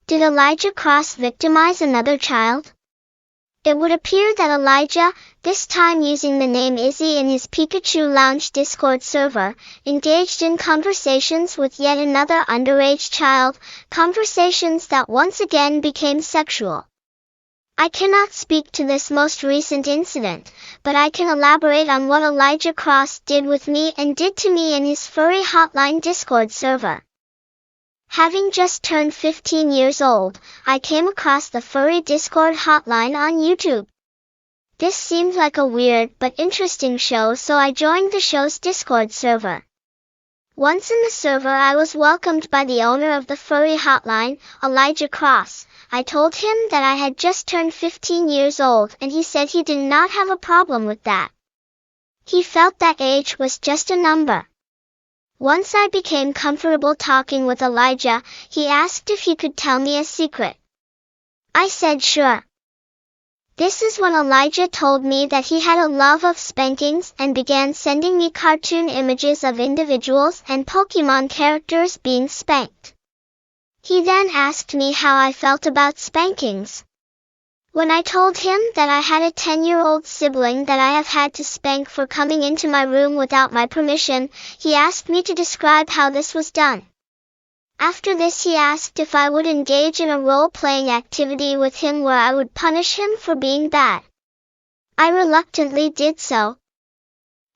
Did Elijah Cross victimize another child? It would appear that Elijah, this time using the name Izzy in his Pikachu Lounge Discord server, engaged in conversations with yet another underage child, conversations that once again became sexual. I cannot speak to this most recent incident, but I can elaborate on what Elijah Cross did with me and did to me in his furry hotline Discord server. Having just turned 15 years old, I came across the furry Discord hotline on YouTube. This seemed like a weird but interesting show, so I joined the show's Discord server. Once in the server, I was welcomed by the owner of the furry hotline, Elijah Cross. I told him that I had just turned 15 years old, and he said he did not have a problem with that. He felt that age was just a number. Once I became comfortable talking with Elijah, he asked if he could tell me a secret. I said sure. This is when Elijah told me that he had a love of spankings and began sending me cartoon images of individuals and Pokemon characters being spanked. He then asked me how I felt about spankings. When I told him that I had a 10-year-old sibling that I have had to spank for coming into my room without my permission, he asked me to describe how this was done. After this, he asked if I would engage in a role-playing activity with him where I would punish him for being bad. I reluctantly did so.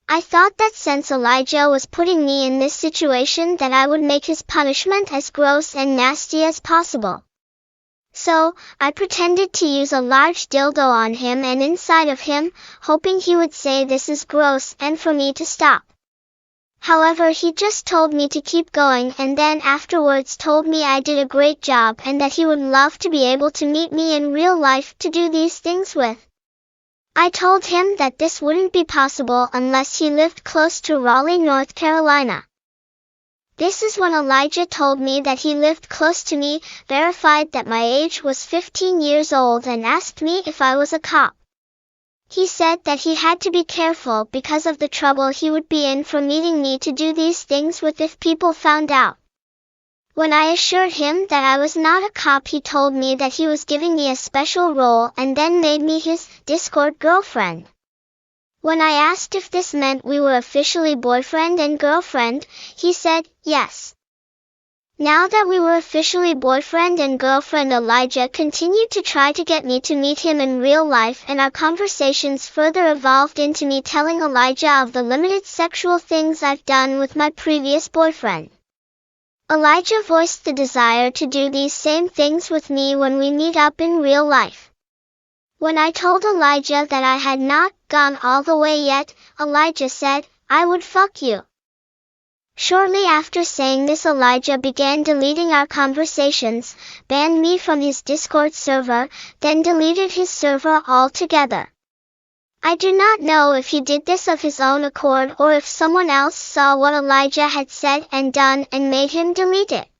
I thought that since Elijah was putting me in this situation, that I would make his punishment as gross and nasty as possible. So, I pretended to use a large dildo on him and inside of him, hoping he would say this is gross and for me to stop. However, he just told me to keep going and then afterwards told me I did a great job and that he would love to be able to meet me in real life to do these things with. I told him that this wouldn't be possible unless he lived close to Raleigh, North Carolina. This is when Elijah told me that he lived close to me, verified that my age was 15 years old, and asked me if I was a cop. He said that he had to be careful because of the trouble he would be in for meeting me to do these things with if people found out. When I assured him that I was not a cop, he told me that he was giving me a special role and then made me his Discord girlfriend. When I asked if this meant we were officially boyfriend and girlfriend, he said, yes. Now that we were officially boyfriend and girlfriend, Elijah continued to try to get me to meet him in real life, and our conversations further evolved into me telling Elijah of the limited sexual things I've done with my previous boyfriend. Elijah voiced the desire to do these same things with me when we meet up in real life. When I told Elijah that I had not gone all the way yet, Elijah said, I would fuck you. Shortly after saying this, Elijah began deleting our conversations, banned me from his Discord server, then deleted his server altogether. I do not know if he did this of his own accord or if someone else saw what Elijah had said and done and made him delete it.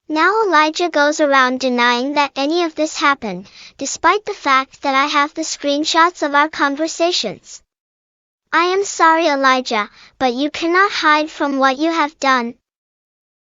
Now Elijah goes around denying that any of this happened, despite the fact that I have the screenshots of our conversations. I am sorry, Elijah, but you cannot hide from what you have done.